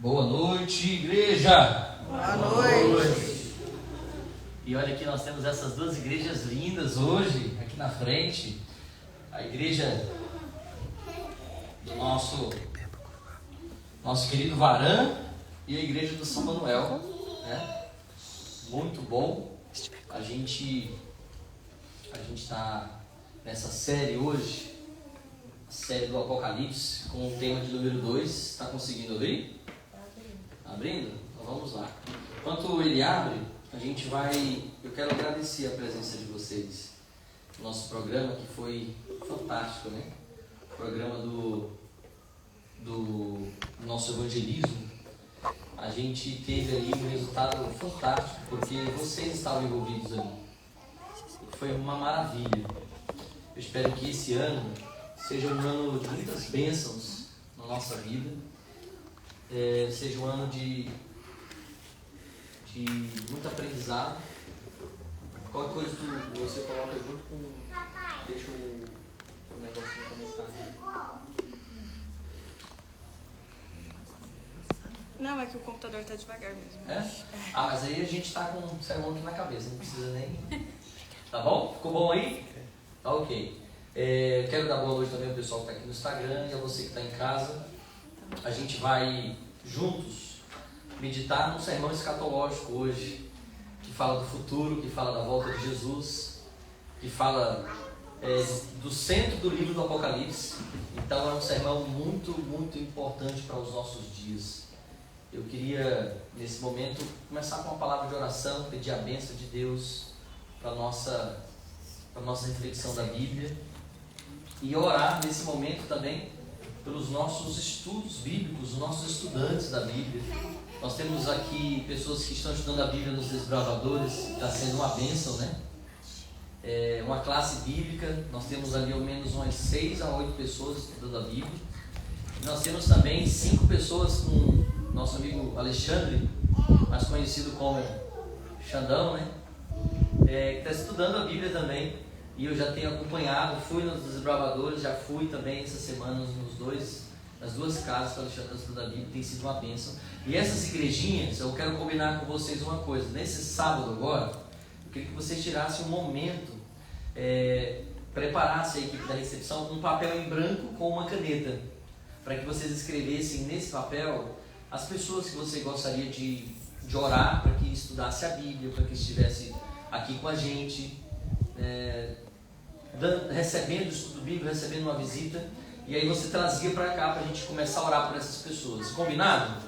Boa noite, igreja! Boa noite! E olha aqui, nós temos essas duas igrejas lindas hoje, aqui na frente. A igreja do nosso querido Varan e a igreja do São Manuel, né? Muito bom. A gente está nessa série hoje, a série do Apocalipse, com o tema de número 2. Está conseguindo abrir? Abrindo? Então vamos lá. Enquanto ele abre, eu quero agradecer a presença de vocês no nosso programa, que foi fantástico, né? O programa do nosso evangelismo. A gente teve ali um resultado fantástico, porque vocês estavam envolvidos ali. Foi uma maravilha. Eu espero que esse ano seja um ano de muitas bênçãos na nossa vida. Seja um ano de muito aprendizado. Qualquer coisa você coloca junto com... Deixa o negocinho começar. Não, é que o computador está devagar mesmo. Mas aí a gente está com um sermão aqui na cabeça, não precisa nem... Tá bom? Ficou bom aí? Tá ok. Quero dar boa noite também ao pessoal que está aqui no Instagram e a você que está em casa. A gente vai juntos meditar num sermão escatológico hoje, que fala do futuro, que fala da volta de Jesus, que fala do centro do livro do Apocalipse. Então é um sermão muito, muito importante para os nossos dias. Eu queria, nesse momento, começar com uma palavra de oração, pedir a bênção de Deus para a nossa reflexão da Bíblia e orar nesse momento também pelos nossos estudos bíblicos, os nossos estudantes da Bíblia. Nós temos aqui pessoas que estão estudando a Bíblia nos Desbravadores, está sendo uma bênção, né? Uma classe bíblica, nós temos ali ao menos umas 6 a 8 pessoas estudando a Bíblia. E nós temos também 5 pessoas com nosso amigo Alexandre, mais conhecido como Xandão, né? Que está estudando a Bíblia também. E eu já tenho acompanhado, fui nos Desbravadores, já fui também essa semana nas duas casas que o Alexandre está estudando a Bíblia, tem sido uma bênção. E essas igrejinhas, eu quero combinar com vocês uma coisa. Nesse sábado agora, eu queria que vocês tirassem um momento, preparassem a equipe da recepção com um papel em branco com uma caneta, para que vocês escrevessem nesse papel as pessoas que você gostaria de orar para que estudasse a Bíblia, para que estivesse aqui com a gente, recebendo o estudo bíblico, recebendo uma visita, e aí você trazia para cá para a gente começar a orar por essas pessoas. Combinado?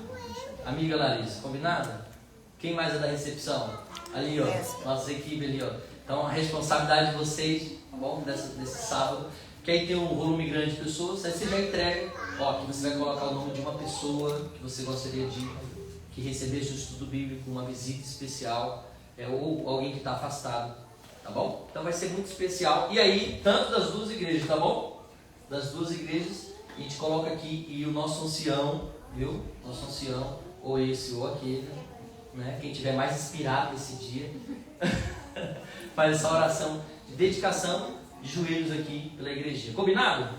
Amiga Larissa, combinado? Quem mais é da recepção? Ali, ó, nossa equipe ali, ó. Então a responsabilidade de vocês, tá bom? Desse sábado, que aí tem um volume grande de pessoas, aí você já entrega, ó, que você vai colocar o nome de uma pessoa que você gostaria que recebesse o estudo bíblico, uma visita especial, ou alguém que está afastado, tá bom? Então vai ser muito especial. E aí, tanto das duas igrejas, tá bom? Das duas igrejas, a gente coloca aqui, e o nosso ancião, viu? Nosso ancião, ou esse ou aquele, né? Quem tiver mais inspirado nesse dia, faz essa oração de dedicação de joelhos aqui pela igrejinha. Combinado?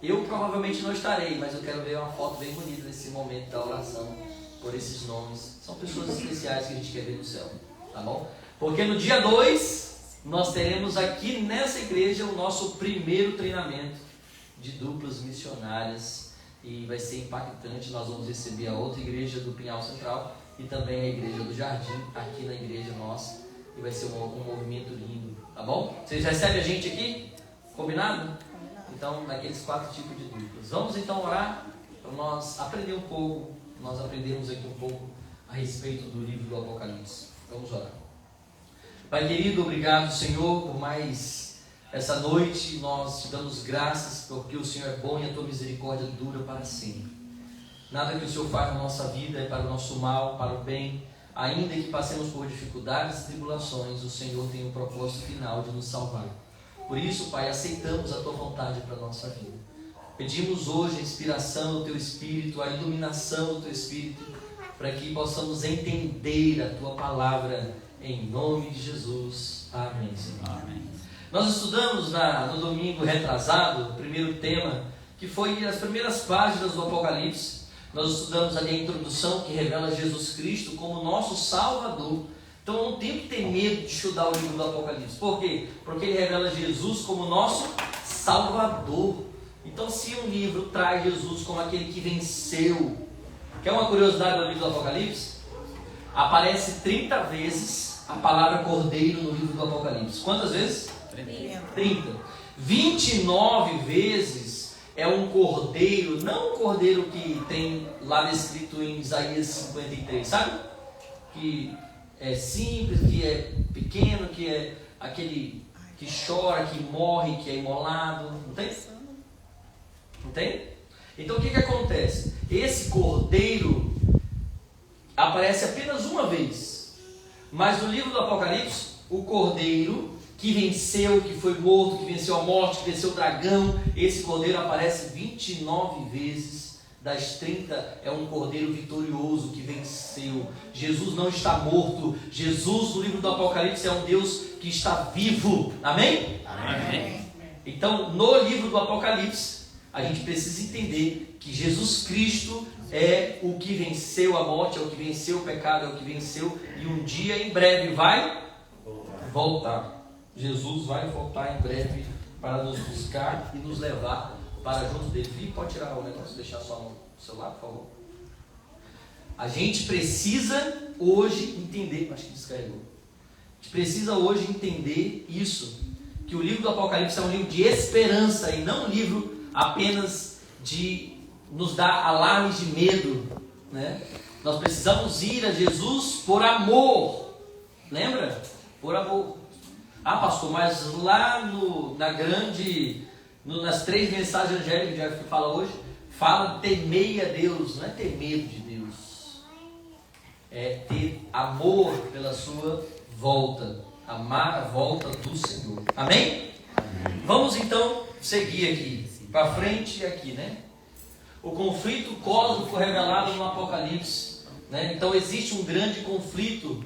Eu provavelmente não estarei, mas eu quero ver uma foto bem bonita nesse momento da oração por esses nomes. São pessoas especiais que a gente quer ver no céu, tá bom? Porque no dia 2, nós teremos aqui nessa igreja o nosso primeiro treinamento de duplas missionárias e vai ser impactante. Nós vamos receber a outra igreja do Pinhal Central e também a igreja do Jardim, aqui na igreja nossa, e vai ser um movimento lindo, tá bom? Vocês recebem a gente aqui? Combinado? Então, naqueles 4 tipos de duplas. Vamos então orar para nós aprender um pouco, nós aprendemos aqui um pouco a respeito do livro do Apocalipse. Vamos orar. Pai querido, obrigado, Senhor, por mais essa noite. Nós te damos graças porque o Senhor é bom e a tua misericórdia dura para sempre. Nada que o Senhor faz na nossa vida é para o nosso mal, para o bem. Ainda que passemos por dificuldades e tribulações, o Senhor tem um propósito final de nos salvar. Por isso, Pai, aceitamos a tua vontade para a nossa vida. Pedimos hoje a inspiração do teu Espírito, a iluminação do teu Espírito, para que possamos entender a tua palavra em nome de Jesus. Amém, Senhor. Amém. Nós estudamos no domingo retrasado o primeiro tema, que foi as primeiras páginas do Apocalipse, Nós estudamos ali a introdução que revela Jesus Cristo como nosso Salvador. Então eu não tenho que ter medo de estudar o livro do Apocalipse. Por quê? Porque ele revela Jesus como nosso Salvador. Então se um livro traz Jesus como aquele que venceu, quer uma curiosidade do livro do Apocalipse? Aparece 30 vezes a palavra cordeiro no livro do Apocalipse. Quantas vezes? 30. 29 vezes é um cordeiro, não um cordeiro que tem lá descrito em Isaías 53, sabe? Que é simples, que é pequeno, que é aquele que chora, que morre, que é imolado. Não tem? Não tem? Então o que acontece? Esse cordeiro aparece apenas uma vez. Mas no livro do Apocalipse, o cordeiro que venceu, que foi morto, que venceu a morte, que venceu o dragão, esse cordeiro aparece 29 vezes. Das 30 é um cordeiro vitorioso que venceu. Jesus não está morto. Jesus, no livro do Apocalipse, é um Deus que está vivo. Amém? Amém. Então, no livro do Apocalipse, a gente precisa entender que Jesus Cristo é o que venceu a morte, é o que venceu o pecado, é o que venceu, e um dia em breve vai voltar. Jesus vai voltar em breve para nos buscar e nos levar para junto dele. Felipe, pode tirar o negócio, deixar só no celular, por favor? A gente precisa hoje entender, acho que descarregou. A gente precisa hoje entender isso, que o livro do Apocalipse é um livro de esperança e não um livro apenas de nos dar alarmes de medo, né? Nós precisamos ir a Jesus por amor. Lembra? Por amor. Ah, pastor, mas lá nas 3 mensagens angélicas que fala hoje, fala temei a Deus. Não é ter medo de Deus, é ter amor pela sua volta, amar a volta do Senhor. Amém? Amém. Vamos então seguir aqui, para frente e aqui, né? O conflito cósmico revelado no Apocalipse, né? Então existe um grande conflito.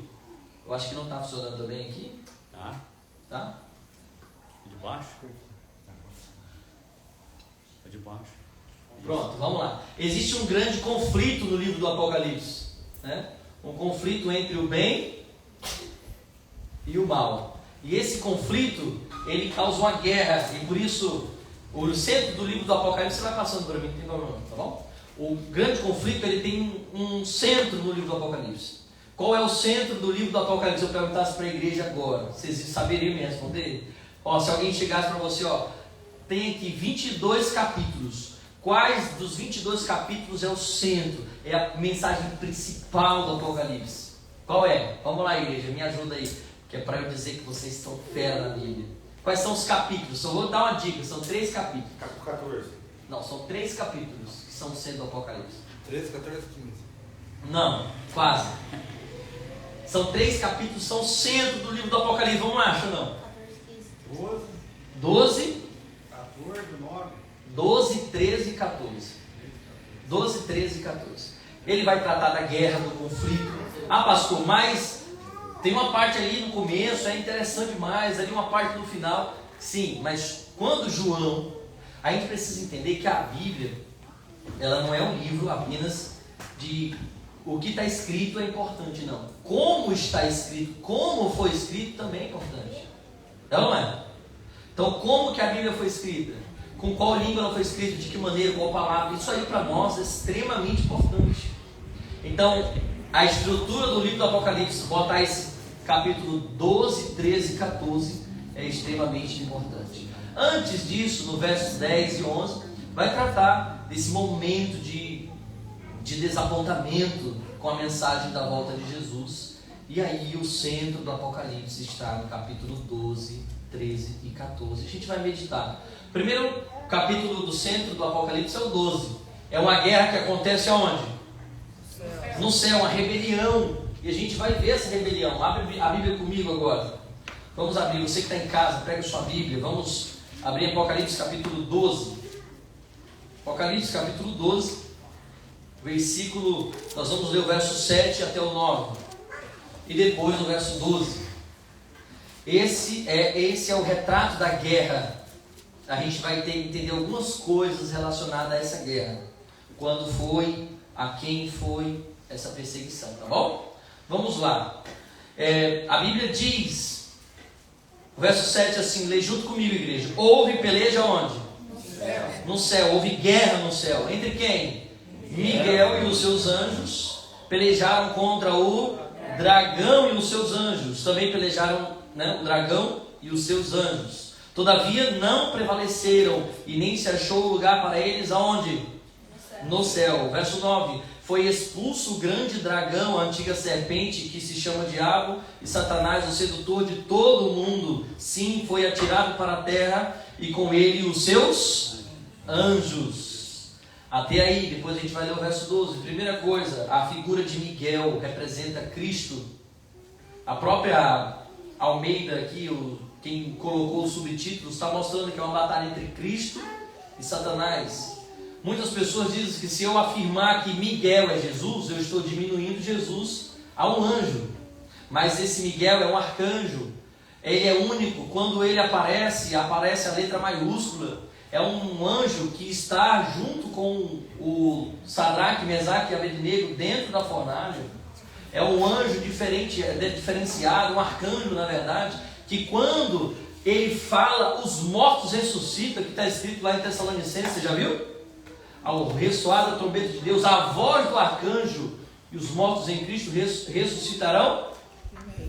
Eu acho que não está funcionando também aqui. Tá? De baixo? É de baixo. Pronto, vamos lá. Existe um grande conflito no livro do Apocalipse, né? Um conflito entre o bem e o mal. E esse conflito, ele causa uma guerra, e por isso o centro do livro do Apocalipse, você vai passando para mim, não tem problema, tá bom? O grande conflito, ele tem um centro no livro do Apocalipse. Qual é o centro do livro do Apocalipse? Se eu perguntasse para a igreja agora, vocês saberiam me responder? Ó, se alguém chegasse para você, ó, tem aqui 22 capítulos. Quais dos 22 capítulos é o centro? É a mensagem principal do Apocalipse. Qual é? Vamos lá, igreja, me ajuda aí, que é para eu dizer que vocês estão fera na Bíblia. Quais são os capítulos? Só vou dar uma dica, são 3 capítulos. Capítulo 14. Não, são 3 capítulos que são o centro do Apocalipse. 13, 14, 15. Não, quase. São 3 capítulos, são o centro do livro do Apocalipse. Vamos lá, acha ou não? 12, 14, 9. 12, 13 e 14. 12, 13 e 14. Ele vai tratar da guerra, do conflito. Ah, pastor, mas tem uma parte ali no começo, é interessante demais, ali uma parte no final. Sim, mas quando João, a gente precisa entender que a Bíblia, ela não é um livro apenas de o que está escrito é importante, não. Como está escrito, como foi escrito também é importante. É ou não é? Então, como que a Bíblia foi escrita? Com qual língua ela foi escrita? De que maneira? Qual palavra? Isso aí para nós é extremamente importante. Então, a estrutura do livro do Apocalipse, botar esse capítulo 12, 13 e 14 é extremamente importante. Antes disso, no versos 10 e 11, vai tratar desse momento de desapontamento com a mensagem da volta de Jesus. E aí o centro do Apocalipse está no capítulo 12, 13 e 14. A gente vai meditar. Primeiro capítulo do centro do Apocalipse é o 12. É uma guerra que acontece aonde? No céu, uma rebelião. E a gente vai ver essa rebelião. Abre a Bíblia comigo agora. Vamos abrir. Você que está em casa, pega sua Bíblia. Vamos abrir Apocalipse capítulo 12. Apocalipse capítulo 12. Versículo, nós vamos ler o verso 7 até o 9. E depois o verso 12. Esse é o retrato da guerra. A gente vai entender algumas coisas relacionadas a essa guerra. quando foi, a quem foi essa perseguição, tá bom? Vamos lá. A Bíblia diz, o verso 7 assim, lê junto comigo, igreja. Houve peleja onde? No céu. Houve guerra no céu. Entre quem? Miguel e os seus anjos pelejaram contra o dragão e os seus anjos. Também pelejaram, né, o dragão e os seus anjos. Todavia não prevaleceram e nem se achou lugar para eles aonde? No céu. Verso 9. Foi expulso o grande dragão, a antiga serpente, que se chama Diabo e Satanás, o sedutor de todo o mundo. Sim, foi atirado para a terra e com ele os seus anjos. Até aí, depois a gente vai ler o verso 12. Primeira coisa, a figura de Miguel representa Cristo. A própria Almeida aqui, quem colocou os subtítulos, está mostrando que é uma batalha entre Cristo e Satanás. Muitas pessoas dizem que se eu afirmar que Miguel é Jesus, eu estou diminuindo Jesus a um anjo. Mas esse Miguel é um arcanjo. Ele é único. Quando ele aparece a letra maiúscula. É um anjo que está junto com o Sadraque, Mesaque e Abednego dentro da fornalha. É um anjo diferenciado, um arcanjo na verdade, que quando ele fala, os mortos ressuscitam, que está escrito lá em Tessalonicenses, você já viu? Ao ressoar da trombeta de Deus, a voz do arcanjo, e os mortos em Cristo ressuscitarão.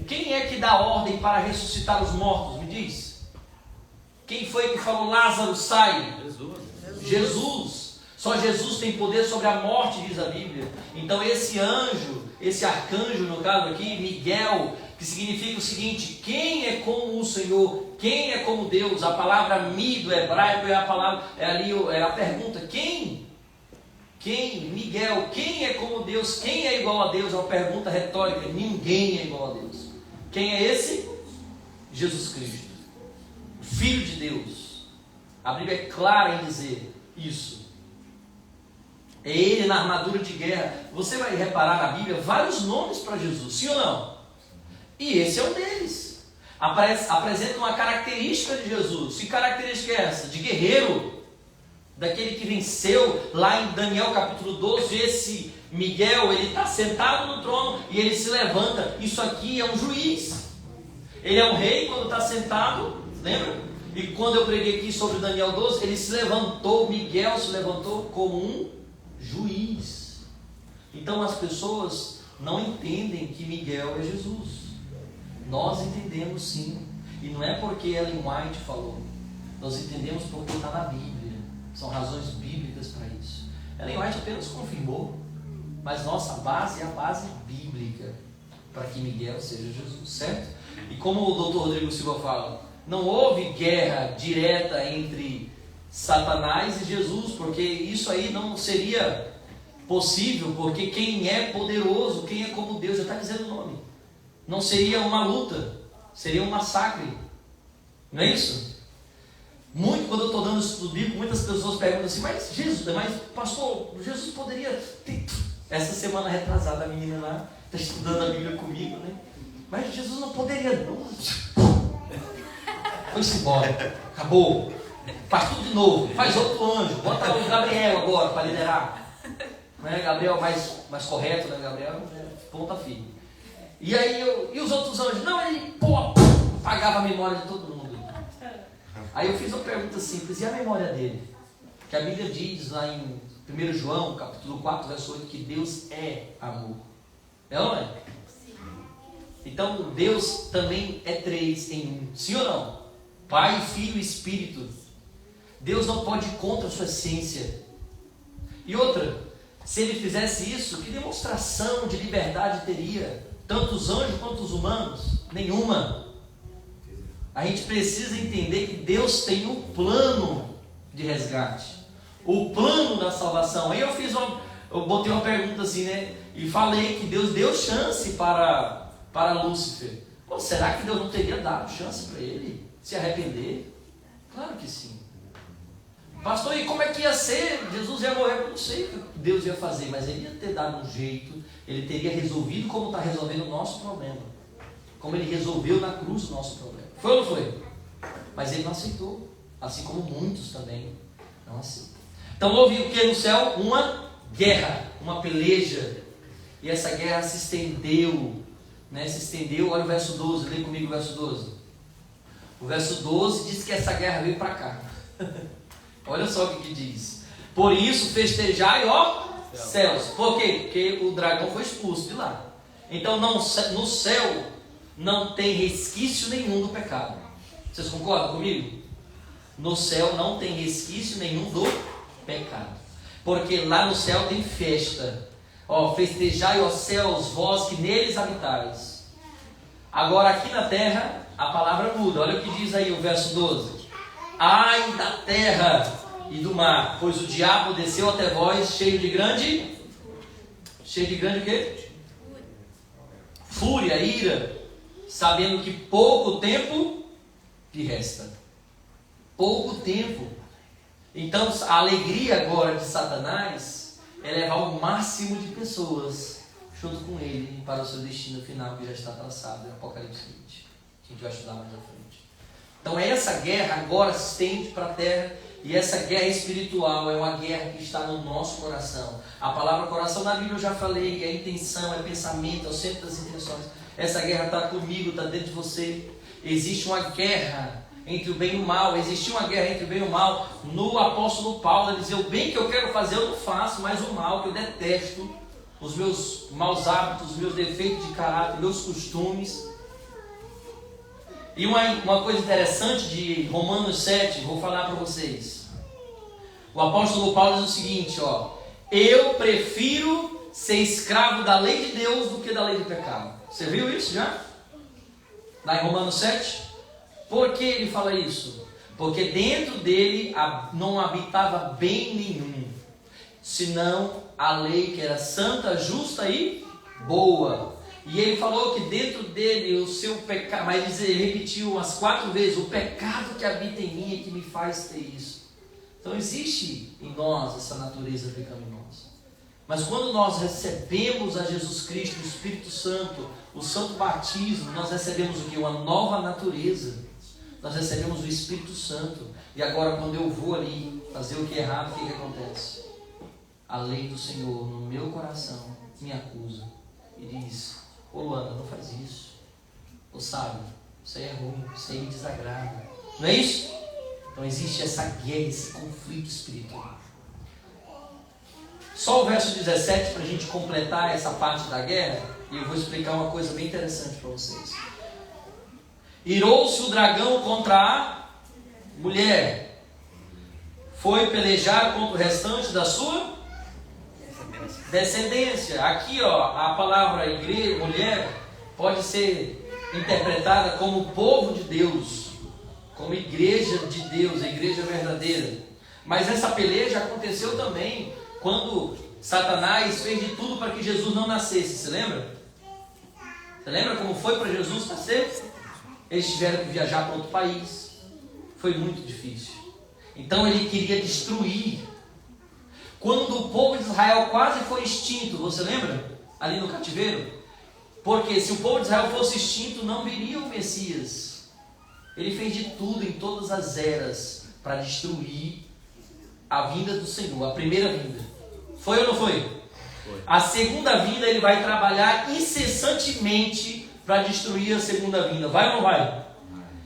Quem é que dá ordem para ressuscitar os mortos? Me diz. Quem foi que falou Lázaro sai? Jesus. Só Jesus tem poder sobre a morte, diz a Bíblia. Então esse anjo, esse arcanjo no caso aqui, Miguel, que significa o seguinte: quem é como o Senhor? Quem é como Deus? A palavra mi do hebraico é a palavra, é a pergunta: quem? Quem? Miguel, quem é como Deus? Quem é igual a Deus? É uma pergunta retórica. Ninguém é igual a Deus. Quem é esse? Jesus Cristo, o Filho de Deus. A Bíblia é clara em dizer isso. É ele na armadura de guerra. Você vai reparar na Bíblia vários nomes para Jesus, sim ou não? E esse é um deles. Apresenta uma característica de Jesus. Que característica é essa? De guerreiro. Daquele que venceu. Lá em Daniel capítulo 12, esse Miguel, ele está sentado no trono e ele se levanta. Isso aqui é um juiz. Ele é um rei quando está sentado, lembra? E quando eu preguei aqui sobre Daniel 12, ele se levantou, Miguel se levantou como um juiz. Então as pessoas não entendem que Miguel é Jesus. Nós entendemos sim. E não é porque Ellen White falou. Nós entendemos porque está na Bíblia. São razões bíblicas para isso. Ellen White apenas confirmou. Mas nossa base é a base bíblica para que Miguel seja Jesus, certo? E como o Dr. Rodrigo Silva fala, não houve guerra direta entre Satanás e Jesus, porque isso aí não seria possível, porque quem é poderoso, quem é como Deus, já está dizendo o nome. Não seria uma luta, seria um massacre. Não é isso? Muito, quando eu estou dando estudo bíblico, muitas pessoas perguntam assim, mas pastor, Jesus poderia ter... Essa semana retrasada, a menina lá está estudando a Bíblia comigo, né? Mas Jesus não poderia não. Foi-se embora, acabou. Faz tudo de novo, faz outro anjo, bota o Gabriel agora para liderar. Não é Gabriel mais correto, né? Gabriel ponta firme. E aí, e os outros anjos? Não, ele apagava a memória de todo mundo. Aí eu fiz uma pergunta simples, e a memória dele? Que a Bíblia diz lá em 1 João, capítulo 4, verso 8, que Deus é amor. É ou não é? Sim. Então Deus também é três em um. Sim ou não? Pai, Filho e Espírito. Deus não pode ir contra a sua essência. E outra, se ele fizesse isso, que demonstração de liberdade teria? Tanto os anjos quanto os humanos? Nenhuma. A gente precisa entender que Deus tem um plano de resgate. O plano da salvação. Aí eu botei uma pergunta assim, né? E falei que Deus deu chance para Lúcifer. Pô, será que Deus não teria dado chance para ele se arrepender? Claro que sim. Pastor, e como é que ia ser? Jesus ia morrer, eu não sei o que Deus ia fazer, mas ele ia ter dado um jeito, ele teria resolvido como está resolvendo o nosso problema. Como ele resolveu na cruz o nosso problema. Foi ou não foi? Mas ele não aceitou. Assim como muitos também não aceitam. Então houve o que no céu? Uma guerra, uma peleja, e essa guerra se estendeu, né? Se estendeu. Olha o verso 12, lê comigo o verso 12. O verso 12 diz que essa guerra veio para cá. Olha só o que diz. Por isso festejai, ó céus. Por quê? Porque o dragão foi expulso de lá. Então no céu não tem resquício nenhum do pecado. Vocês concordam comigo? No céu não tem resquício nenhum do pecado. Porque lá no céu tem festa. Ó, festejai, ó céus, vós que neles habitais. Agora aqui na terra a palavra muda. Olha o que diz aí o verso 12. Ai da terra e do mar, pois o diabo desceu até vós cheio de grande o quê? Fúria, ira, sabendo que pouco tempo lhe resta. Pouco tempo. Então a alegria agora de Satanás é levar o máximo de pessoas junto com ele para o seu destino final, que já está traçado em Apocalipse 20. A gente vai estudar mais à frente. Então essa guerra agora se estende para a terra. E essa guerra espiritual é uma guerra que está no nosso coração. A palavra coração na Bíblia eu já falei, é intenção, é pensamento, é o centro das intenções. Essa guerra está comigo, está dentro de você. Existe uma guerra entre o bem e o mal. Existiu uma guerra entre o bem e o mal. No apóstolo Paulo, ele dizia: o bem que eu quero fazer eu não faço, mas o mal que eu detesto, os meus maus hábitos, os meus defeitos de caráter, meus costumes. E uma coisa interessante de Romanos 7, vou falar para vocês. O apóstolo Paulo diz o seguinte, ó: eu prefiro ser escravo da lei de Deus do que da lei do pecado. Você viu isso já? Lá em Romanos 7. Por que ele fala isso? Porque dentro dele não habitava bem nenhum, senão a lei que era santa, justa e boa. E ele falou que dentro dele o seu pecado, mas ele repetiu umas 4 vezes: o pecado que habita em mim é que me faz ter isso. Então existe em nós essa natureza pecaminosa. Mas quando nós recebemos a Jesus Cristo, o Espírito Santo, o santo batismo, nós recebemos o que? Uma nova natureza. Nós recebemos o Espírito Santo. E agora quando eu vou ali fazer o que é errado, o que acontece? A lei do Senhor no meu coração me acusa e diz: ô Luana, não faz isso. Ô Sábio, isso aí é ruim, isso aí me desagrada. Não é isso? Então existe essa guerra, esse conflito espiritual. Só o verso 17 para a gente completar essa parte da guerra. E eu vou explicar uma coisa bem interessante para vocês. Irou-se o dragão contra a mulher, foi pelejar contra o restante da sua descendência. Aqui, ó, a palavra igreja, mulher, pode ser interpretada como povo de Deus, como igreja de Deus, a igreja verdadeira. Mas essa peleja aconteceu também quando Satanás fez de tudo para que Jesus não nascesse. Você lembra? Você lembra como foi para Jesus nascer? Eles tiveram que viajar para outro país. Foi muito difícil. Então ele queria destruir. Quando o povo de Israel quase foi extinto, você lembra? Ali no cativeiro. Porque se o povo de Israel fosse extinto, não viria o Messias. Ele fez de tudo em todas as eras para destruir a vinda do Senhor, a primeira vinda. Foi ou não foi? Foi. A segunda vinda ele vai trabalhar incessantemente para destruir a segunda vinda. Vai ou não vai?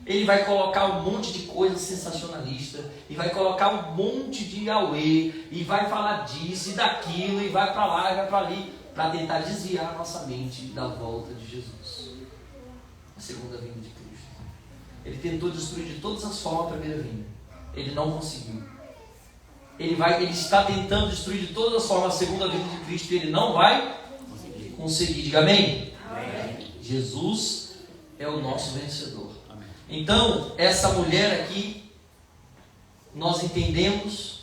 Ele vai colocar um monte de coisa sensacionalista, e vai colocar um monte de auê, e vai falar disso e daquilo, e vai para lá e vai para ali, para tentar desviar a nossa mente da volta de Jesus, a segunda vinda de Cristo. Ele tentou destruir de todas as formas a primeira vinda. Ele não conseguiu. Ele está tentando destruir de todas as formas a segunda vinda de Cristo, e ele não vai conseguir. Diga amém. Amém. Jesus é o nosso vencedor. Amém. Então, essa mulher aqui, nós entendemos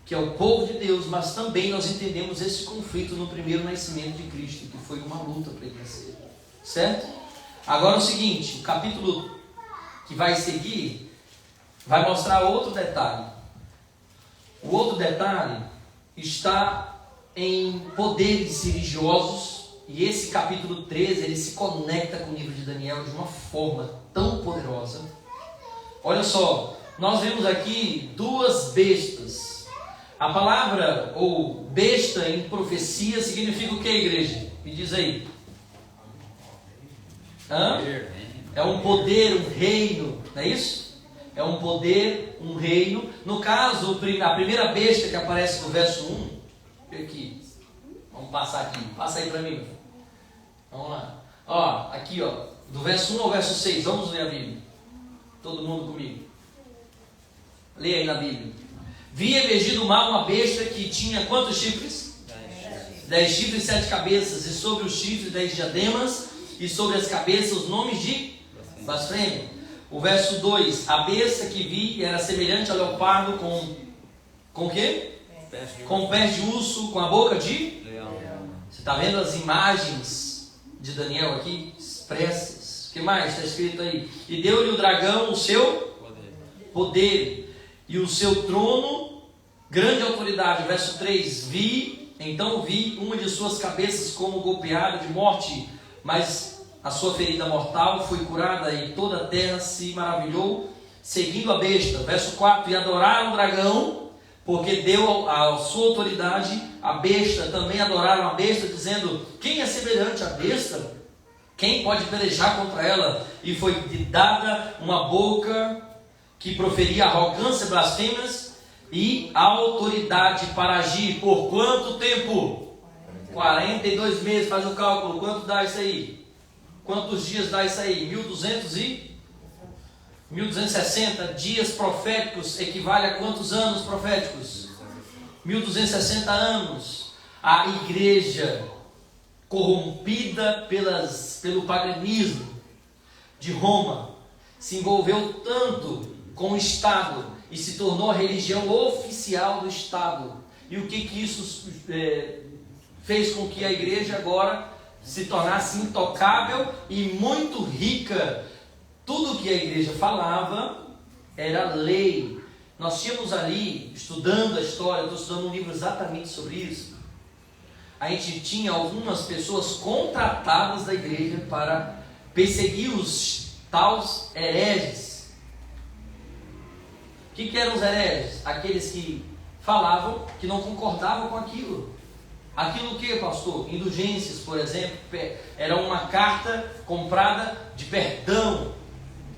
que é o povo de Deus, mas também nós entendemos esse conflito no primeiro nascimento de Cristo, que foi uma luta para ele nascer. Certo? Agora o seguinte, o capítulo que vai seguir vai mostrar outro detalhe. O outro detalhe está em poderes religiosos, e esse capítulo 13 ele se conecta com o livro de Daniel de uma forma tão poderosa. Olha só, nós vemos aqui 2 bestas. A palavra ou besta em profecia significa o que, igreja? Me diz aí. Hã? É um poder, um reino, não é isso? É um poder, um reino. No caso, a primeira besta que aparece no verso 1, aqui. Vamos passar aqui, passa aí para mim. Vamos lá. Ó, aqui, ó, do verso 1 ao verso 6, vamos ler a Bíblia. Todo mundo comigo. Leia aí na Bíblia. Vi emergir do mar uma besta que tinha quantos chifres? 10 chifres e 7 cabeças, e sobre os chifres 10 diademas, e sobre as cabeças os nomes de blasfêmia. O verso 2, a besta que vi era semelhante ao leopardo com o quê? Com pés de urso, com a boca de leão. Você está vendo as imagens de Daniel aqui expressas? O que mais está escrito aí? E deu-lhe o dragão o seu poder e o seu trono, grande autoridade. Verso 3, então vi uma de suas cabeças como golpeada de morte, mas a sua ferida mortal foi curada, e toda a terra se maravilhou, seguindo a besta. Verso 4, e adoraram o dragão, porque deu a sua autoridade. A besta, também adoraram a besta, dizendo: quem é semelhante à besta? Quem pode pelejar contra ela? E foi dada uma boca que proferia arrogância, blasfêmias, e autoridade para agir. Por quanto tempo? 42 meses, faz o cálculo. Quanto dá isso aí? Quantos dias dá isso aí? 1260 dias proféticos equivale a quantos anos proféticos? 1260 anos. A igreja corrompida pelo paganismo de Roma se envolveu tanto com o Estado e se tornou a religião oficial do Estado. E o que isso fez com que a igreja agora se tornasse intocável e muito rica? Tudo que a igreja falava era lei. Nós tínhamos ali, estudando a história, estou estudando um livro exatamente sobre isso. A gente tinha algumas pessoas contratadas da igreja para perseguir os tais hereges. O que eram os hereges? Aqueles que falavam que não concordavam com aquilo. Aquilo que, pastor? Indulgências, por exemplo, era uma carta comprada de perdão,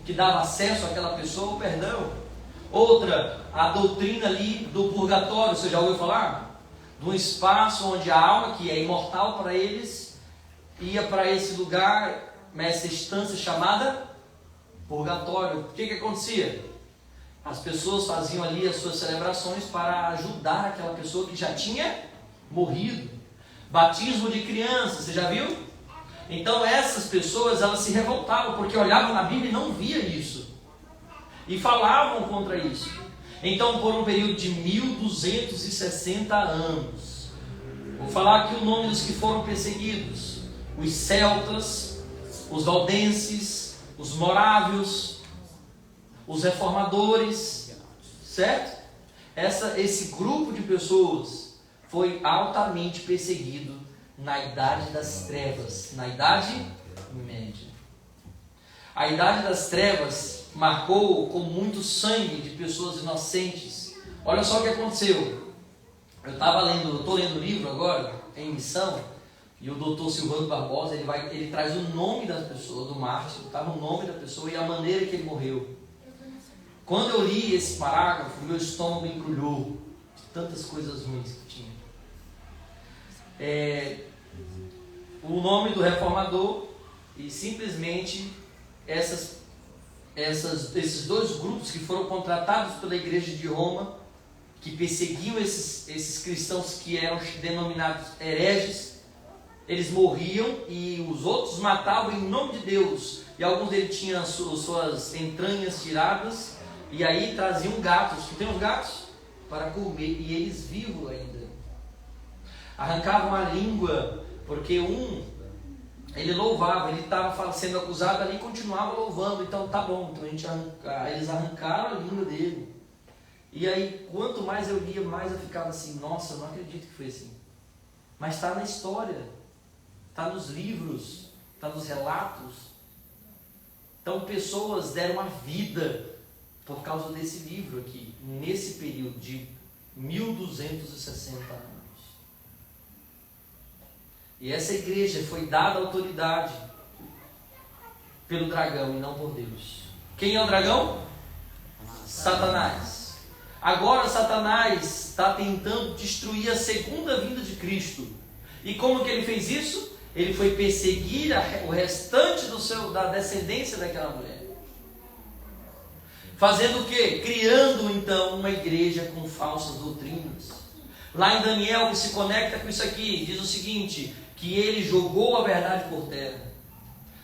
que dava acesso àquela pessoa ao perdão. Outra, a doutrina ali do purgatório. Você já ouviu falar? De um espaço onde a alma, que é imortal para eles, ia para esse lugar, essa instância chamada purgatório. O que acontecia? As pessoas faziam ali as suas celebrações para ajudar aquela pessoa que já tinha morrido. Batismo de criança, você já viu? Então essas pessoas, elas se revoltavam, porque olhavam na Bíblia e não via isso, e falavam contra isso. Então, por um período de 1260 anos, vou falar aqui o nome dos que foram perseguidos: os celtas, os valdenses, os morávios, os reformadores, certo? Esse grupo de pessoas foi altamente perseguido na Idade das Trevas, na Idade Média. A Idade das Trevas marcou com muito sangue de pessoas inocentes. Olha só o que aconteceu. Eu estou lendo o livro agora, em missão, e o doutor Silvano Barbosa, ele traz o nome da pessoa, do mártir, tá? O nome da pessoa e a maneira que ele morreu. Quando eu li esse parágrafo, meu estômago embrulhou de tantas coisas ruins que tinha. O nome do reformador, e simplesmente esses dois grupos que foram contratados pela igreja de Roma, que perseguiam esses cristãos que eram denominados hereges, eles morriam e os outros matavam em nome de Deus. E alguns deles tinham suas entranhas tiradas, e aí traziam gatos, que tem os gatos, para comer, e eles vivos ainda. Arrancavam a língua, porque ele louvava, ele estava sendo acusado ali e continuava louvando. Então tá bom, então eles arrancaram a língua dele. E aí, quanto mais eu lia, mais eu ficava assim: nossa, eu não acredito que foi assim. Mas está na história, está nos livros, está nos relatos. Então pessoas deram a vida por causa desse livro aqui, nesse período de 1260 anos. E essa igreja foi dada autoridade pelo dragão e não por Deus. Quem é o dragão? Satanás. Agora Satanás está tentando destruir a segunda vinda de Cristo. E como que ele fez isso? Ele foi perseguir o restante da descendência daquela mulher. Fazendo o quê? Criando então uma igreja com falsas doutrinas. Lá em Daniel, que se conecta com isso aqui, diz o seguinte, que ele jogou a verdade por terra.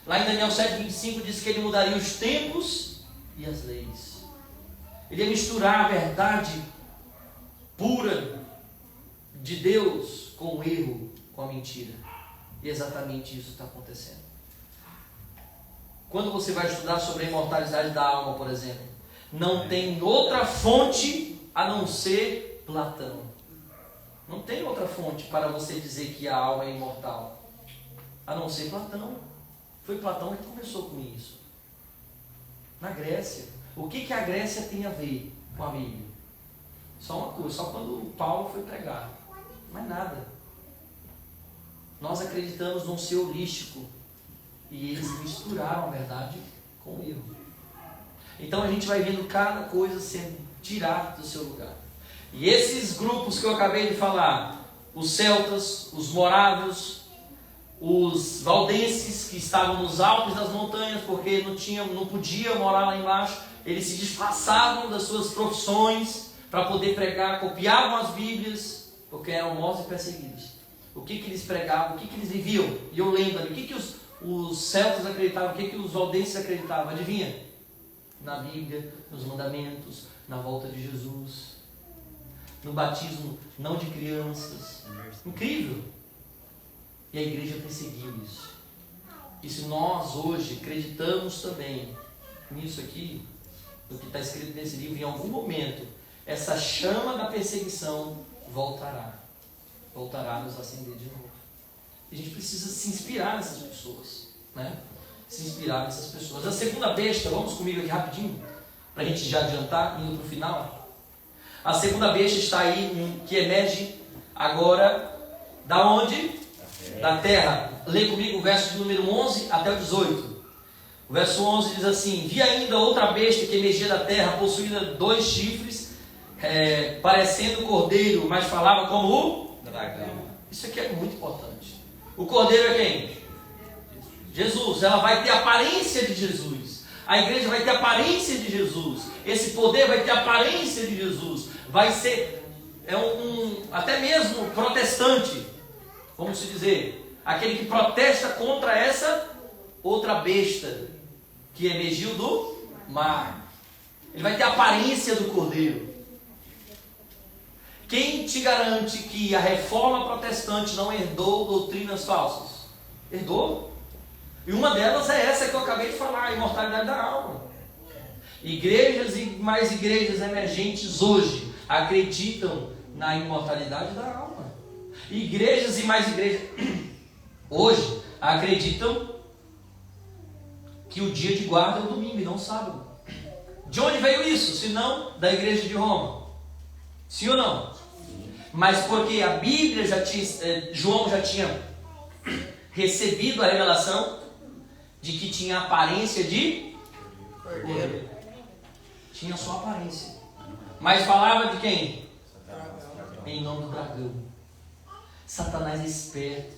Lá em Daniel 7,25 diz que ele mudaria os tempos e as leis. Ele ia misturar a verdade pura de Deus com o erro, com a mentira. E exatamente isso está acontecendo. Quando você vai estudar sobre a imortalidade da alma, por exemplo, não tem outra fonte a não ser Platão. Não tem outra fonte para você dizer que a alma é imortal, a não ser Platão. Foi Platão que começou com isso. Na Grécia. O que a Grécia tem a ver com a Bíblia? Só uma coisa, só quando Paulo foi pregar. Mais nada. Nós acreditamos num ser holístico. E eles misturaram a verdade com o erro. Então a gente vai vendo cada coisa sendo tirada do seu lugar. E esses grupos que eu acabei de falar, os celtas, os morávios, os valdenses que estavam nos Alpes das montanhas, porque não podia morar lá embaixo, eles se disfarçavam das suas profissões para poder pregar, copiavam as Bíblias, porque eram mortos e perseguidos. O que eles pregavam, o que eles viviam? E eu lembro, o que os celtas acreditavam, o que os valdenses acreditavam? Adivinha? Na Bíblia, nos mandamentos, na volta de Jesus, no batismo não de crianças. Incrível! E a igreja perseguiu isso. E se nós hoje acreditamos também nisso aqui, no que está escrito nesse livro, em algum momento, essa chama da perseguição voltará a nos acender de novo. E a gente precisa se inspirar nessas pessoas, né? Se inspirar nessas pessoas. A segunda besta, vamos comigo aqui rapidinho, para a gente já adiantar, indo para o final. A segunda besta está aí, que emerge agora, da onde? Da terra. Lê comigo o verso de número 11 até o 18. O verso 11 diz assim: vi ainda outra besta que emergia da terra, possuída 2 chifres, parecendo cordeiro, mas falava como o dragão. Isso aqui é muito importante. O cordeiro é quem? Jesus. Ela vai ter a aparência de Jesus. A igreja vai ter a aparência de Jesus. Esse poder vai ter a aparência de Jesus. Vai ser até mesmo protestante, vamos se dizer, aquele que protesta contra essa outra besta que emergiu do mar. Ele vai ter a aparência do cordeiro. Quem te garante que a reforma protestante não herdou doutrinas falsas? Herdou. E uma delas é essa que eu acabei de falar, a imortalidade da alma. Igrejas e mais igrejas emergentes hoje acreditam na imortalidade da alma. Igrejas e mais igrejas hoje acreditam que o dia de guarda é o domingo e não o sábado. De onde veio isso? Se não da igreja de Roma? Sim ou não? Mas porque a Bíblia João já tinha recebido a revelação de que tinha aparência de cordeiro. Tinha só aparência. Mas falava de quem? Em nome do dragão. Satanás é esperto.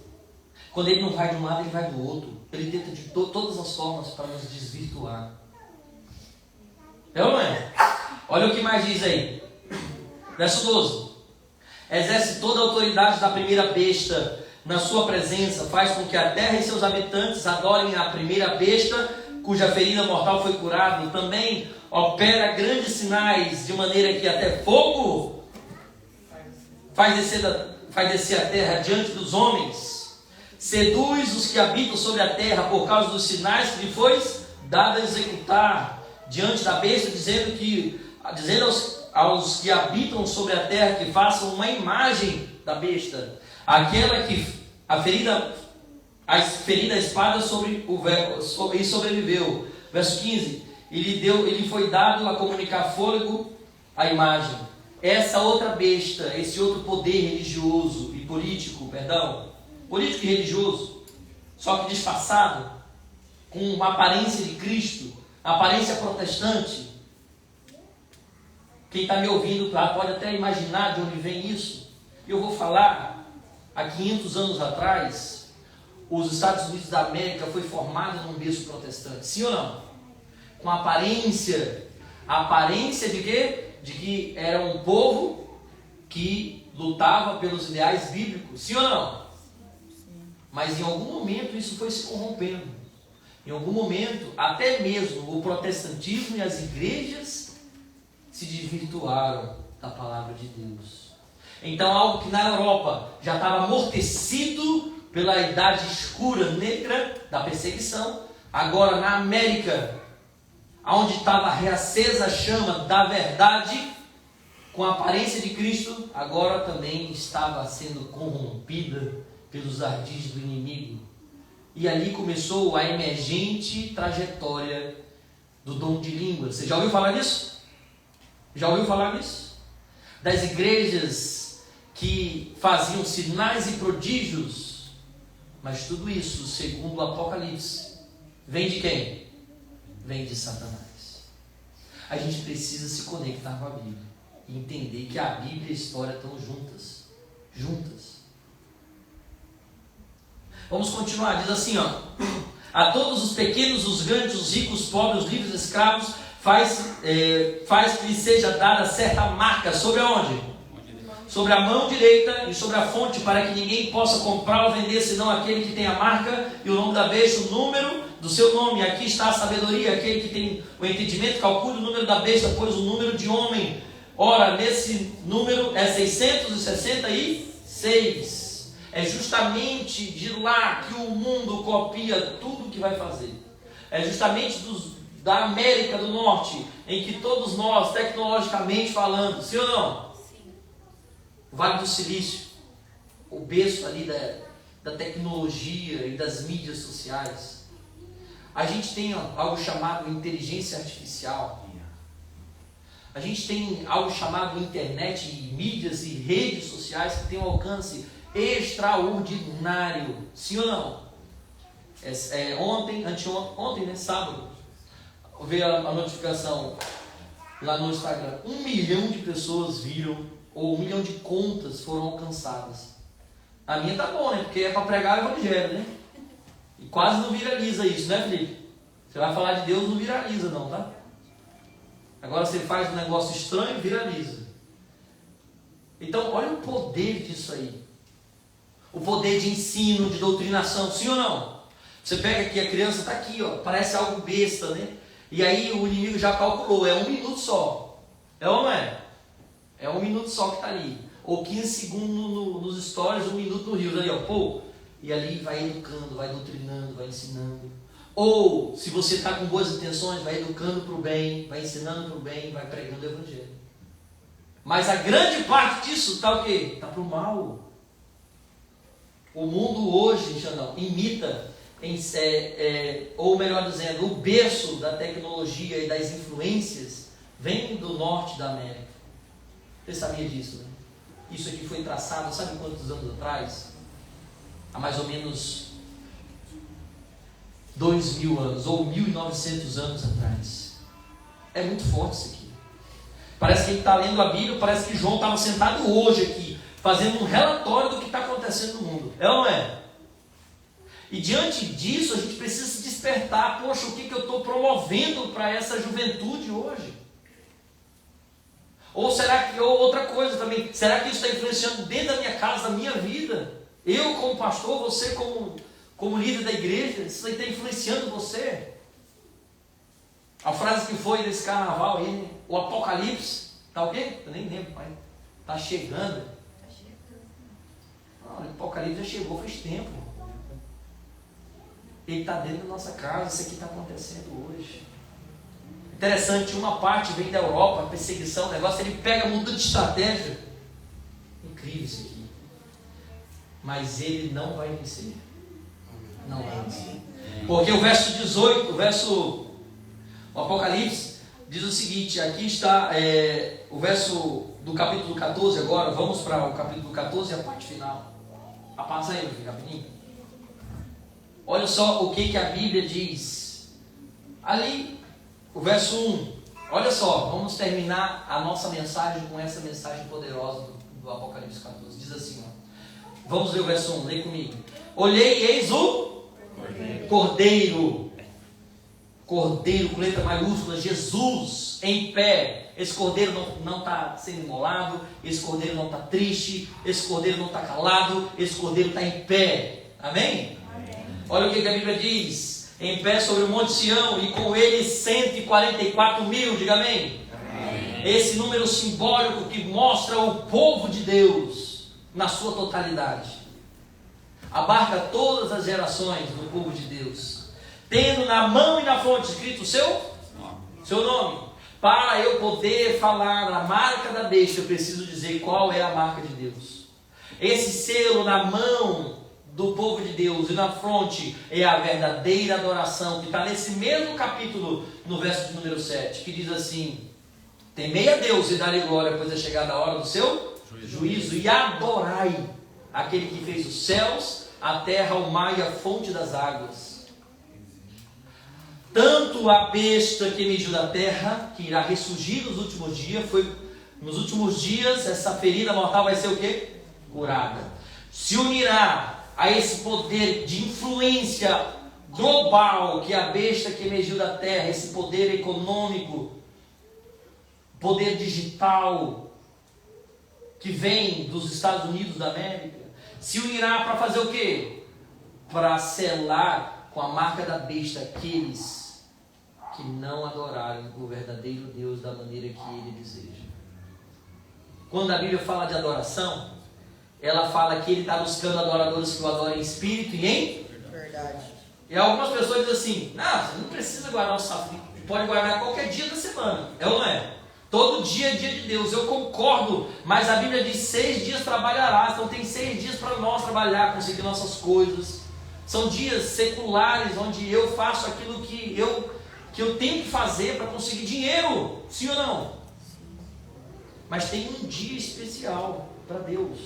Quando ele não vai de um lado, ele vai do outro. Ele tenta de todas as formas para nos desvirtuar. É ou não é? Olha o que mais diz aí. Verso 12. Exerce toda a autoridade da primeira besta na sua presença, faz com que a terra e seus habitantes adorem a primeira besta, cuja ferida mortal foi curada. Também opera grandes sinais, de maneira que até fogo faz descer a terra diante dos homens. Seduz os que habitam sobre a terra por causa dos sinais que lhe foi dado a executar diante da besta, dizendo aos que habitam sobre a terra que façam uma imagem da besta, aquela que a ferida a espada e sobreviveu. Verso 15: ele foi dado a comunicar fôlego à imagem. essa outra besta, esse outro poder religioso e político, político e religioso, só que disfarçado, com uma aparência de Cristo, aparência protestante. Quem está me ouvindo pode até imaginar de onde vem isso. Eu vou falar, há 500 anos atrás, os Estados Unidos da América foi formado num berço protestante, sim ou não? Com aparência de quê? De que era um povo que lutava pelos ideais bíblicos, sim ou não? Mas em algum momento isso foi se corrompendo. Em algum momento, até mesmo o protestantismo e as igrejas se desvirtuaram da palavra de Deus. Então algo que na Europa já estava amortecido pela idade escura, negra da perseguição, agora na América, onde estava reacesa a chama da verdade, com a aparência de Cristo, agora também estava sendo corrompida pelos ardis do inimigo. E ali começou a emergente trajetória do dom de línguas. Você já ouviu falar disso? Já ouviu falar disso? Das igrejas que faziam sinais e prodígios, mas tudo isso, segundo o Apocalipse, vem de quem? Vem de Satanás. A gente precisa se conectar com a Bíblia e entender que a Bíblia e a história estão juntas. Vamos continuar, diz assim, a todos os pequenos, os grandes, os ricos, os pobres, os livres, os escravos, faz que lhe seja dada certa marca, sobre aonde? Sobre a mão direita e sobre a fonte, para que ninguém possa comprar ou vender, senão aquele que tem a marca e o nome da besta, o número do seu nome. Aqui está a sabedoria, aquele que tem o entendimento, calcule o número da besta, pois o número de homem, ora, nesse número é 666. É justamente de lá que o mundo copia tudo que vai fazer. É justamente da América do Norte, em que todos nós, tecnologicamente falando, sim ou não? O Vale do Silício, o berço ali da tecnologia e das mídias sociais. A gente tem algo chamado inteligência artificial. A gente tem algo chamado internet, e mídias e redes sociais que tem um alcance extraordinário. Sim ou não? Ontem, né, sábado, veio a notificação lá no Instagram. 1 milhão de pessoas viram, ou 1 milhão de contas foram alcançadas. A minha tá bom, né? Porque é para pregar o evangelho, né? E quase não viraliza isso, né, Felipe? Você vai falar de Deus, não viraliza não, tá? Agora você faz um negócio estranho e viraliza. Então, olha o poder disso aí. O poder de ensino, de doutrinação, sim ou não? Você pega aqui, a criança está aqui, parece algo besta, né? E aí o inimigo já calculou, é 1 minuto só. É ou não é? É 1 minuto só que está ali. Ou 15 segundos nos stories, 1 minuto no Rio. Ali, e ali vai educando, vai doutrinando, vai ensinando. Ou, se você está com boas intenções, vai educando para o bem, vai ensinando para o bem, vai pregando o evangelho. Mas a grande parte disso está o quê? Está para o mal. O mundo hoje, Xandão, imita, ou melhor dizendo, o berço da tecnologia e das influências vem do norte da América. Você sabia disso, né? Isso aqui foi traçado, sabe quantos anos atrás? Há mais ou menos 2.000 anos, ou 1.900 anos atrás. É muito forte isso aqui. Parece que ele está lendo a Bíblia, parece que João estava sentado hoje aqui, fazendo um relatório do que está acontecendo no mundo. É ou não é? E diante disso, a gente precisa se despertar. Poxa, o que eu estou promovendo para essa juventude hoje? Ou será que, ou outra coisa também, será que isso está influenciando dentro da minha casa, da minha vida? Eu como pastor, você como líder da igreja, isso está influenciando você? A frase que foi desse carnaval aí, né? O Apocalipse, tá o quê? Eu nem lembro, pai. Está chegando. Não, o Apocalipse já chegou faz tempo. Ele está dentro da nossa casa, isso aqui está acontecendo hoje. Interessante, uma parte vem da Europa, a perseguição, o negócio, ele pega, muda de estratégia. Incrível isso aqui. Mas ele não vai vencer. Não vai vencer. Porque o verso 18, o Apocalipse, diz o seguinte, aqui está o verso do capítulo 14 agora, vamos para o capítulo 14 e a parte final. Passa aí, meu filho, rapidinho. Olha só o que a Bíblia diz. Ali, o verso 1. Olha só, vamos terminar a nossa mensagem com essa mensagem poderosa do Apocalipse 14. Diz assim, ó. Vamos ler o verso 1, lê comigo. Olhei e eis o Cordeiro. Cordeiro com letra maiúscula, Jesus em pé. Esse cordeiro não está sendo imolado, esse cordeiro não está triste, esse cordeiro não está calado, esse cordeiro está em pé. Amém? Amém? Olha o que a Bíblia diz: em pé sobre o monte Sião, e com ele 144 mil, diga amém? Amém. Esse número simbólico que mostra o povo de Deus na sua totalidade. Abarca todas as gerações do povo de Deus, tendo na mão e na fronte escrito o seu nome. Para eu poder falar a marca da besta, eu preciso dizer qual é a marca de Deus. Esse selo na mão do povo de Deus e na fronte é a verdadeira adoração, que está nesse mesmo capítulo, no verso de número 7, que diz assim: temei a Deus e dá-lhe glória, pois é chegada a hora do seu juízo, e adorai aquele que fez os céus, a terra, o mar e a fonte das águas. Tanto a besta que emergiu da terra, que irá ressurgir nos últimos dias, nos últimos dias, essa ferida mortal vai ser o quê? Curada. Se unirá a esse poder de influência global que a besta que emergiu da terra, esse poder econômico, poder digital, que vem dos Estados Unidos da América, se unirá para fazer o quê? Para selar com a marca da besta aqueles que não adorarem o verdadeiro Deus da maneira que Ele deseja. Quando a Bíblia fala de adoração, ela fala que Ele está buscando adoradores que o adorem em espírito e em verdade. E algumas pessoas dizem assim: não, você não precisa guardar o sábado, pode guardar qualquer dia da semana. É ou não é? Todo dia é dia de Deus. Eu concordo, mas a Bíblia diz 6 dias trabalharás. Então tem 6 dias para nós trabalhar, conseguir nossas coisas. São dias seculares onde eu faço aquilo que eu tenho que fazer para conseguir dinheiro, sim ou não? Mas tem um dia especial para Deus,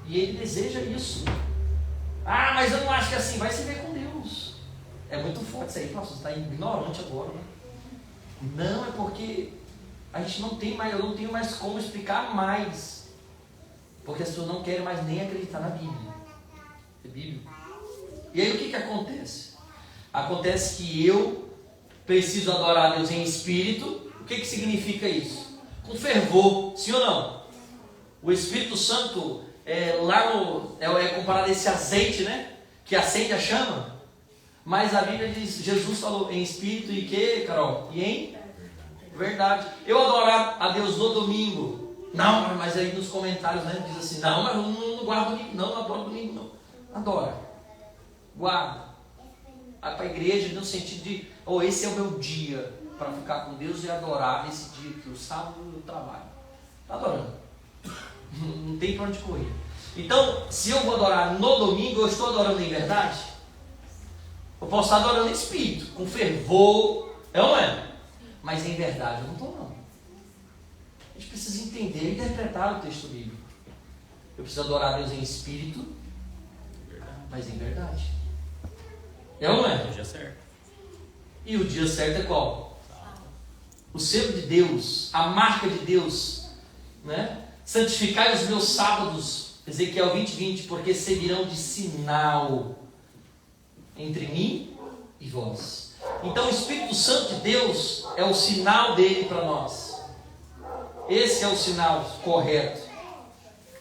e Ele deseja isso. Ah, mas eu não acho que é assim. Vai se ver com Deus. É muito forte isso aí. Nossa, você está ignorante agora, né? Não, é porque a gente não tem mais, eu não tenho mais como explicar mais, porque as pessoas não querem mais nem acreditar na Bíblia. É bíblico. E aí o que acontece? Acontece que eu preciso adorar a Deus em espírito. O que significa isso? Com fervor, sim ou não? O Espírito Santo é comparado a esse azeite, né? Que acende a chama. Mas a Bíblia diz, Jesus falou em espírito e que, Carol? E em verdade. Eu adorar a Deus no domingo. Não, mas aí nos comentários, né, diz assim: não, mas eu não guardo domingo, não adoro domingo, não. Adora, guarda, vai para a igreja no sentido de, esse é o meu dia para ficar com Deus e adorar nesse dia, que o sábado eu trabalho. Está adorando, não tem para onde correr. Então, se eu vou adorar no domingo, eu estou adorando em verdade? Eu posso estar adorando em espírito, com fervor, é ou não é? Mas em verdade eu não estou, não. A gente precisa entender e interpretar o texto bíblico. Eu preciso adorar a Deus em espírito, mas em verdade. É ou não é? O dia certo. E o dia certo é qual? O selo de Deus, a marca de Deus, né? Santificai os meus sábados, Ezequiel 20:20, porque servirão de sinal entre mim e vós. Então o Espírito Santo de Deus é o sinal dele para nós. Esse é o sinal correto.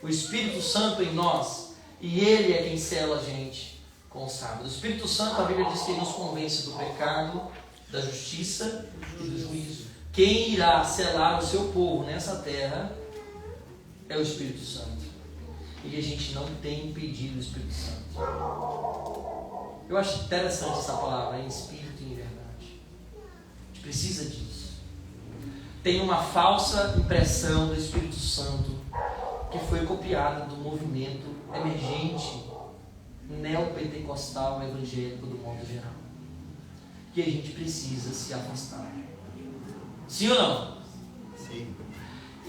O Espírito Santo em nós, e Ele é quem sela a gente com o sábado. O Espírito Santo, a Bíblia diz que Ele nos convence do pecado, da justiça e do juízo. Quem irá selar o seu povo nessa terra é o Espírito Santo. E a gente não tem impedido o Espírito Santo. Eu acho interessante essa palavra, em espírito e em verdade. A gente precisa disso. Tem uma falsa impressão do Espírito Santo que foi copiada do movimento emergente neopentecostal evangélico do modo geral, que a gente precisa se afastar. Sim ou não? Sim.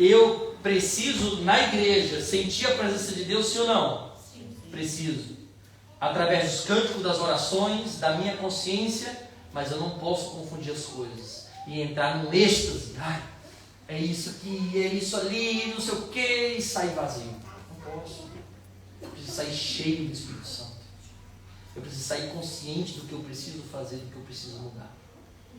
Eu preciso, na igreja, sentir a presença de Deus, sim ou não? Sim. Preciso. Através dos cânticos, das orações, da minha consciência, mas eu não posso confundir as coisas e entrar num êxtase. Ai, é isso aqui, é isso ali, não sei o que, e sair vazio. Não posso. Eu preciso sair cheio do Espírito Santo. Eu preciso sair consciente do que eu preciso fazer, do que eu preciso mudar.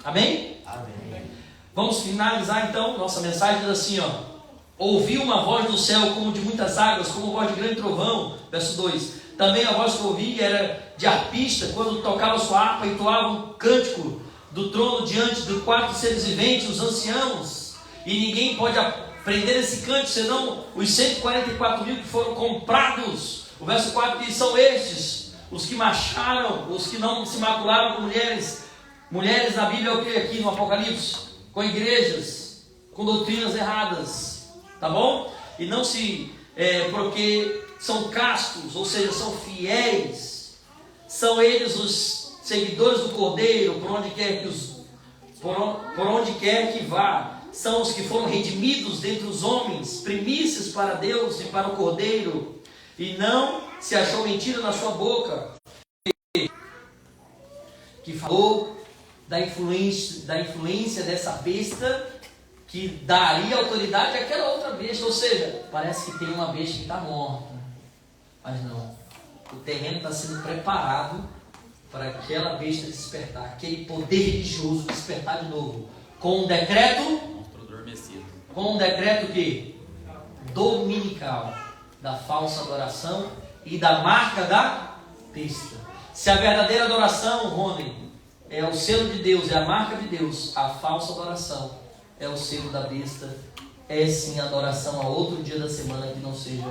Amém? Amém. Vamos finalizar então. Nossa mensagem diz assim, ó: ouvi uma voz do céu como de muitas águas, como voz de grande trovão. Verso 2. Também a voz que eu ouvi era de arpista, quando tocava sua harpa e entoava um cântico do trono diante dos 4 seres viventes, os anciãos. E ninguém pode aprender esse cântico senão os 144 mil que foram comprados. O verso 4 diz: são estes os que marcharam, os que não se macularam com mulheres. Mulheres na Bíblia é o que aqui no Apocalipse? Com igrejas, com doutrinas erradas, tá bom? E não se, porque são castos, ou seja, são fiéis, são eles os seguidores do Cordeiro, por onde quer que vá, são os que foram redimidos dentre os homens, primícias para Deus e para o Cordeiro, e não se achou mentira na sua boca, que falou da influência dessa besta, que daria autoridade àquela outra besta. Ou seja, parece que tem uma besta que está morta, mas não, o terreno está sendo preparado para aquela besta despertar, aquele poder religioso despertar de novo, com um decreto, Monstro adormecido. com um decreto que? Dominical, da falsa adoração e da marca da besta. Se a verdadeira adoração, Rony, é o selo de Deus, é a marca de Deus, a falsa adoração é o selo da besta, é sim a adoração a outro dia da semana que não seja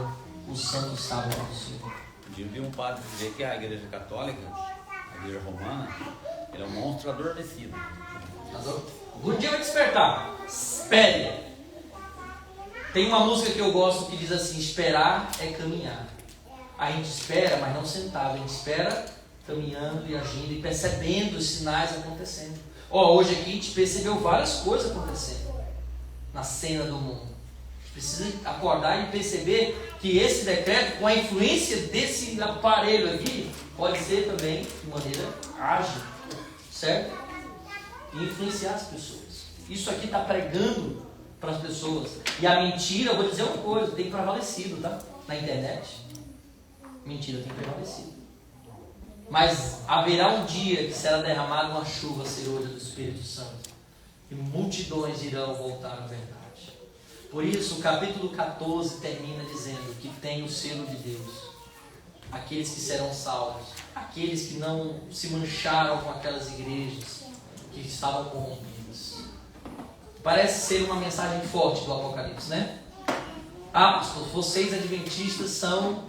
o santo sábado do Senhor. Um dia eu vi um padre dizer que a igreja católica, a igreja romana, ela é um monstro adormecido. Um dia vai despertar, espere. Tem uma música que eu gosto que diz assim: esperar é caminhar. A gente espera, mas não sentado, a gente espera caminhando e agindo e percebendo os sinais acontecendo. Hoje aqui a gente percebeu várias coisas acontecendo na cena do mundo. A gente precisa acordar e perceber que esse decreto, com a influência desse aparelho aqui, pode ser também de maneira ágil, certo? E influenciar as pessoas. Isso aqui está pregando para as pessoas. E a mentira, eu vou dizer uma coisa, tem prevalecido, tá? Na internet. Mentira tem prevalecido. Mas haverá um dia que será derramada uma chuva serôdia do Espírito Santo, e multidões irão voltar à verdade. Por isso o capítulo 14 termina dizendo que tem o selo de Deus. Aqueles que serão salvos, aqueles que não se mancharam com aquelas igrejas que estavam corrompidas. Parece ser uma mensagem forte do Apocalipse, né? Pastor, vocês adventistas são,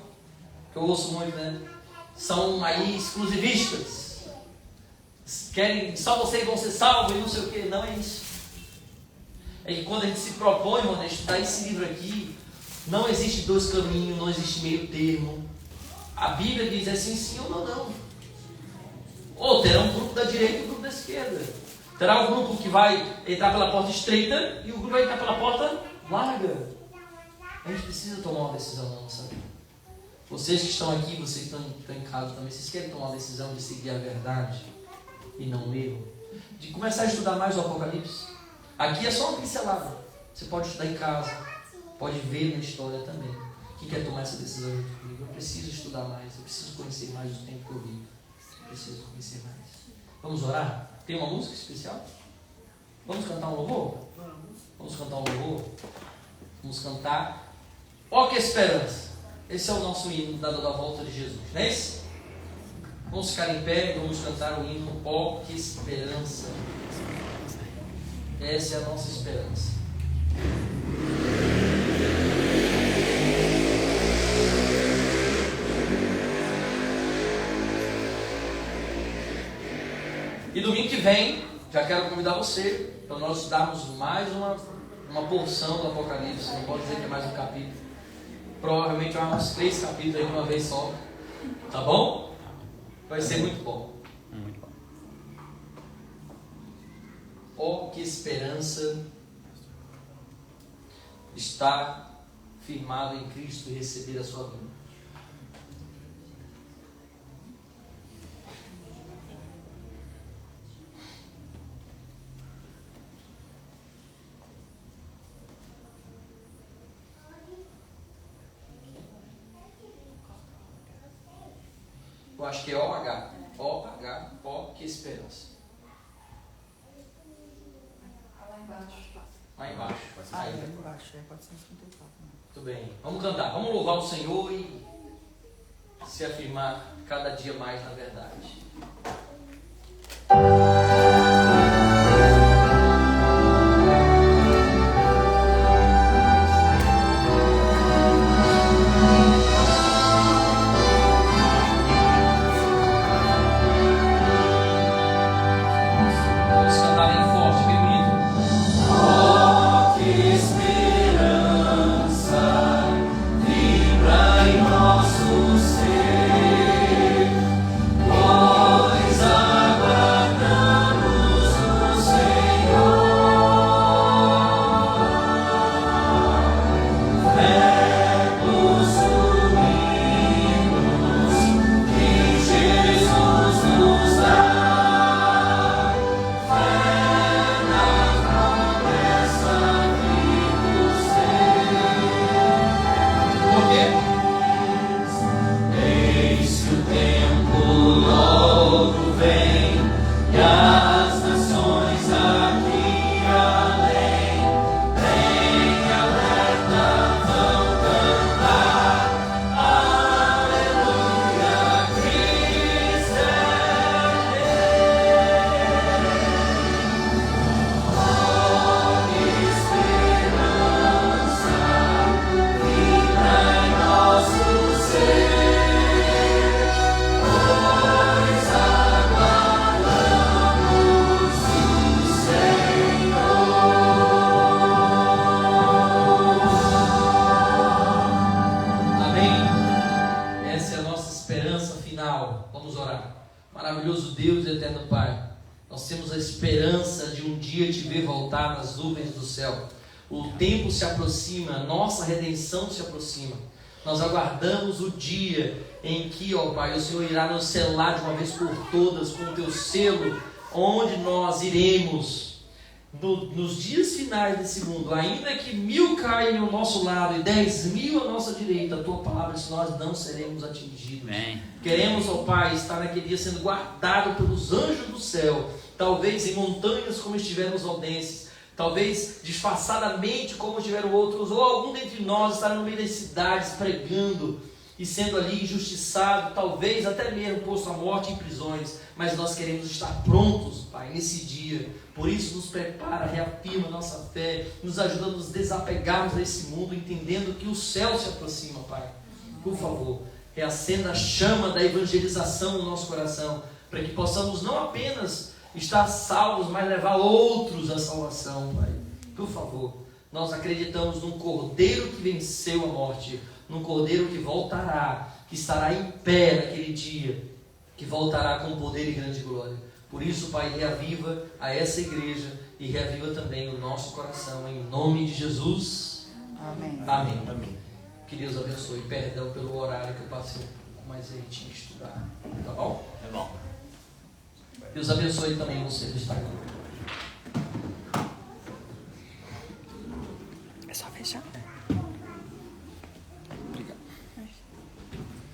que eu ouço muito, né? São aí exclusivistas, querem, só vocês vão ser salvos e não sei o que. Não é isso. É que quando a gente se propõe, irmão, a estudar esse livro aqui, não existe dois caminhos, não existe meio termo. A Bíblia diz assim, sim ou não. Ou terá um grupo da direita e um grupo da esquerda. Terá um grupo que vai entrar pela porta estreita e o grupo vai entrar pela porta larga. A gente precisa tomar uma decisão na nossa vida. Vocês que estão aqui, vocês que estão em casa também, vocês querem tomar a decisão de seguir a verdade e não o erro? De começar a estudar mais o Apocalipse? Aqui é só uma pincelada. Você pode estudar em casa, pode ver na história também. Quem quer tomar essa decisão junto comigo? Eu preciso estudar mais, eu preciso conhecer mais o tempo que eu vivo. Eu preciso conhecer mais. Vamos orar? Tem uma música especial? Vamos cantar um louvor? Vamos cantar um louvor? Vamos cantar Ó que Esperança. Esse é o nosso hino da volta de Jesus, não é isso? Vamos ficar em pé e vamos cantar o hino Ó que Esperança. Essa é a nossa esperança. E domingo que vem, já quero convidar você para nós estudarmos mais uma porção do Apocalipse. Não pode dizer que é mais um capítulo. Provavelmente vai uns 3 capítulos aí de uma vez só. Tá bom? Vai ser muito bom. Muito bom. Oh, que esperança estar firmado em Cristo e receber a sua vida. Eu acho que é OH. O, que esperança. Lá embaixo. Lá embaixo. Lá Aí. embaixo, é 454. Muito bem. Vamos cantar. Vamos louvar o Senhor e se afirmar cada dia mais na verdade. Maravilhoso Deus e eterno Pai, nós temos a esperança de um dia te ver voltar nas nuvens do céu. O tempo se aproxima, a nossa redenção se aproxima. Nós aguardamos o dia em que, ó Pai, o Senhor irá nos selar de uma vez por todas com o teu selo, onde nós iremos nos dias finais desse mundo, ainda que 1000 caem ao nosso lado e 10.000 à nossa direita, a tua palavra diz que nós não seremos atingidos. Amém. Queremos, ó Pai, estar naquele dia sendo guardado pelos anjos do céu, talvez em montanhas como estiveram os valdenses, talvez disfarçadamente como estiveram outros, ou algum dentre nós estará no meio das cidades pregando e sendo ali injustiçado, talvez até mesmo posto à morte em prisões, mas nós queremos estar prontos, Pai, nesse dia. Por isso nos prepara, reafirma nossa fé, nos ajuda a nos desapegarmos desse mundo, entendendo que o céu se aproxima, Pai. Por favor, reacenda a chama da evangelização no nosso coração, para que possamos não apenas estar salvos, mas levar outros à salvação, Pai. Por favor, nós acreditamos num Cordeiro que venceu a morte, num Cordeiro que voltará, que estará em pé naquele dia, que voltará com poder e grande glória. Por isso, Pai, reaviva a essa igreja e reaviva também o nosso coração, em nome de Jesus. Amém. Amém. Amém. Que Deus abençoe. Perdão pelo horário que eu passei um pouco, mas aí tinha que estudar. Tá bom? É bom. Deus abençoe também você que está aqui.